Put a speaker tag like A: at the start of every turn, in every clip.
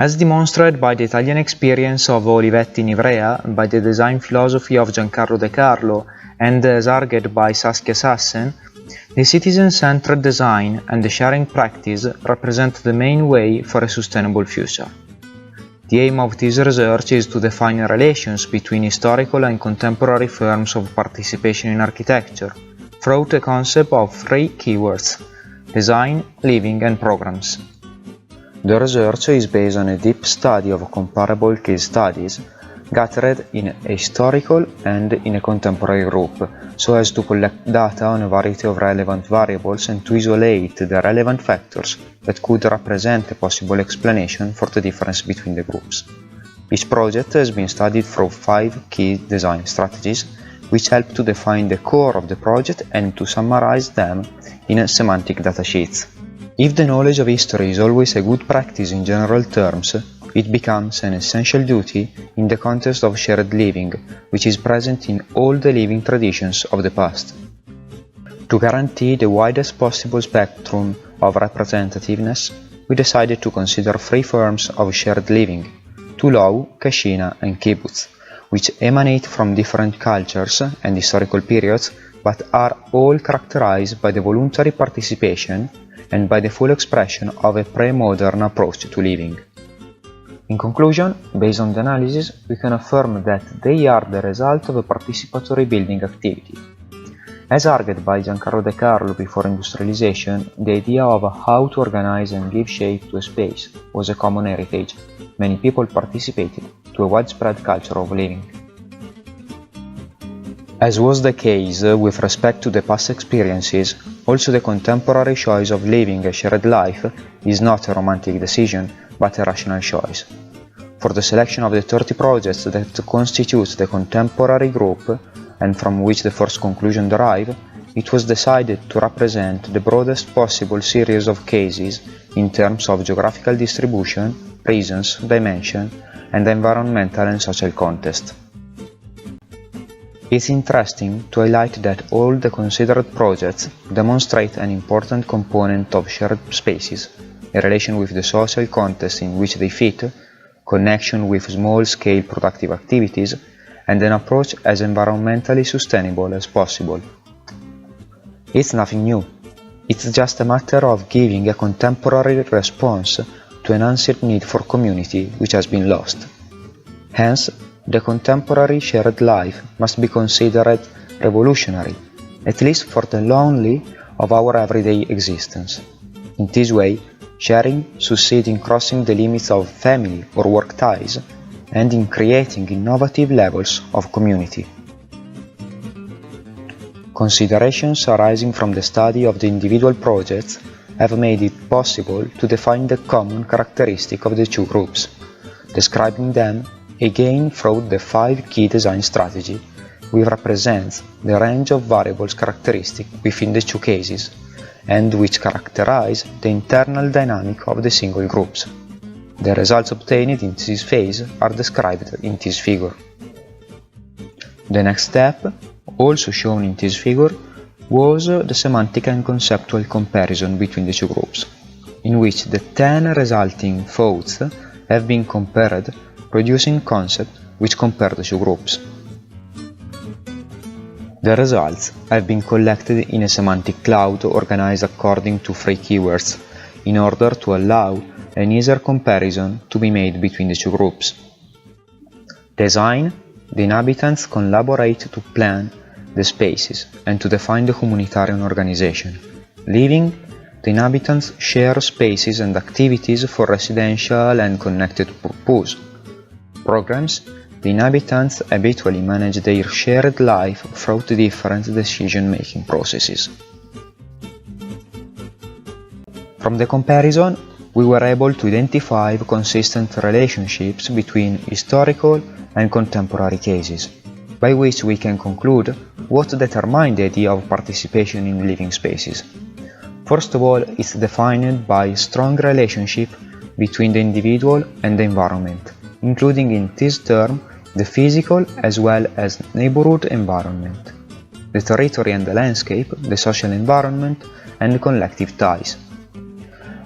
A: As demonstrated by the Italian experience of Olivetti in Ivrea, by the design philosophy of Giancarlo De Carlo, and as argued by Saskia Sassen, the citizen-centered design and the sharing practice represent the main way for a sustainable future. The aim of this research is to define relations between historical and contemporary forms of participation in architecture, through the concept of three keywords: design, living, and programs. The research is based on a deep study of comparable case studies gathered in a historical and in a contemporary group, so as to collect data on a variety of relevant variables and to isolate the relevant factors that could represent a possible explanation for the difference between the groups. Each project has been studied through 5 key design strategies, which help to define the core of the project and to summarize them in semantic datasheets. If the knowledge of history is always a good practice in general terms, it becomes an essential duty in the context of shared living, which is present in all the living traditions of the past. To guarantee the widest possible spectrum of representativeness, we decided to consider 3 forms of shared living: Tulow, Kashina, and Kibbutz, which emanate from different cultures and historical periods, but are all characterized by the voluntary participation and by the full expression of a pre-modern approach to living. In conclusion, based on the analysis, we can affirm that they are the result of a participatory building activity. As argued by Giancarlo De Carlo before industrialization, the idea of how to organize and give shape to a space was a common heritage. Many people participated to a widespread culture of living. As was the case with respect to the past experiences, also the contemporary choice of living a shared life is not a romantic decision, but a rational choice. For the selection of the 30 projects that constitute the contemporary group, and from which the first conclusion derive, it was decided to represent the broadest possible series of cases in terms of geographical distribution, reasons, dimension, and environmental and social context. It's interesting to highlight that all the considered projects demonstrate an important component of shared spaces, a relation with the social context in which they fit, connection with small-scale productive activities, and an approach as environmentally sustainable as possible. It's nothing new. It's just a matter of giving a contemporary response to an ancient need for community which has been lost. Hence, the contemporary shared life must be considered revolutionary, at least for the lonely of our everyday existence. In this way, sharing succeeds in crossing the limits of family or work ties and in creating innovative levels of community. Considerations arising from the study of the individual projects have made it possible to define the common characteristic of the two groups, describing them again through the 5 key design strategy, which represents the range of variables characteristic within the 2 cases, and which characterize the internal dynamic of the single groups. The results obtained in this phase are described in this figure. The next step, also shown in this figure, was the semantic and conceptual comparison between the 2 groups, in which the 10 resulting thoughts have been compared, producing concepts which compare the 2 groups. The results have been collected in a semantic cloud organized according to 3 keywords, in order to allow an easier comparison to be made between the 2 groups. Design: the inhabitants collaborate to plan the spaces and to define the humanitarian organization. Living: the inhabitants share spaces and activities for residential and connected purpose. Programs: the inhabitants habitually manage their shared life through the different decision-making processes. From the comparison, we were able to identify consistent relationships between historical and contemporary cases, by which we can conclude what determined the idea of participation in living spaces. First of all, it's defined by a strong relationship between the individual and the environment, including in this term the physical as well as neighborhood environment, the territory and the landscape, the social environment, and the collective ties.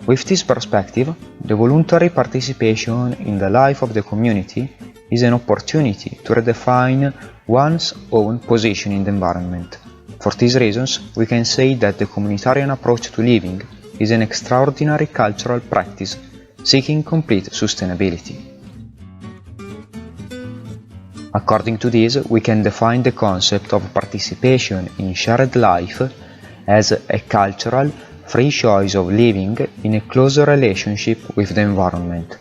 A: With this perspective, the voluntary participation in the life of the community is an opportunity to redefine one's own position in the environment. For these reasons, we can say that the communitarian approach to living is an extraordinary cultural practice seeking complete sustainability. According to this, we can define the concept of participation in shared life as a cultural, free choice of living in a closer relationship with the environment,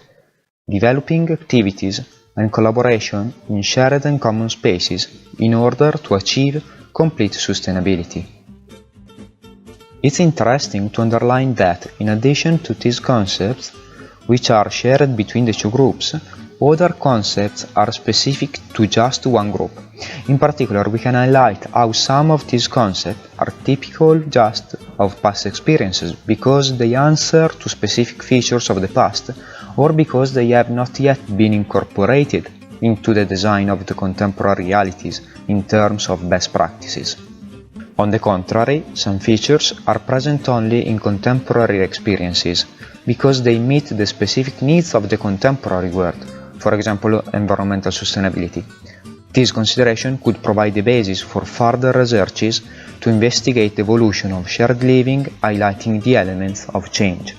A: developing activities and collaboration in shared and common spaces in order to achieve complete sustainability. It's interesting to underline that, in addition to these concepts, which are shared between the two groups, other concepts are specific to just one group. In particular, we can highlight how some of these concepts are typical just of past experiences because they answer to specific features of the past, or because they have not yet been incorporated into the design of the contemporary realities in terms of best practices. On the contrary, some features are present only in contemporary experiences because they meet the specific needs of the contemporary world, for example, environmental sustainability. This consideration could provide the basis for further researches to investigate the evolution of shared living, highlighting the elements of change.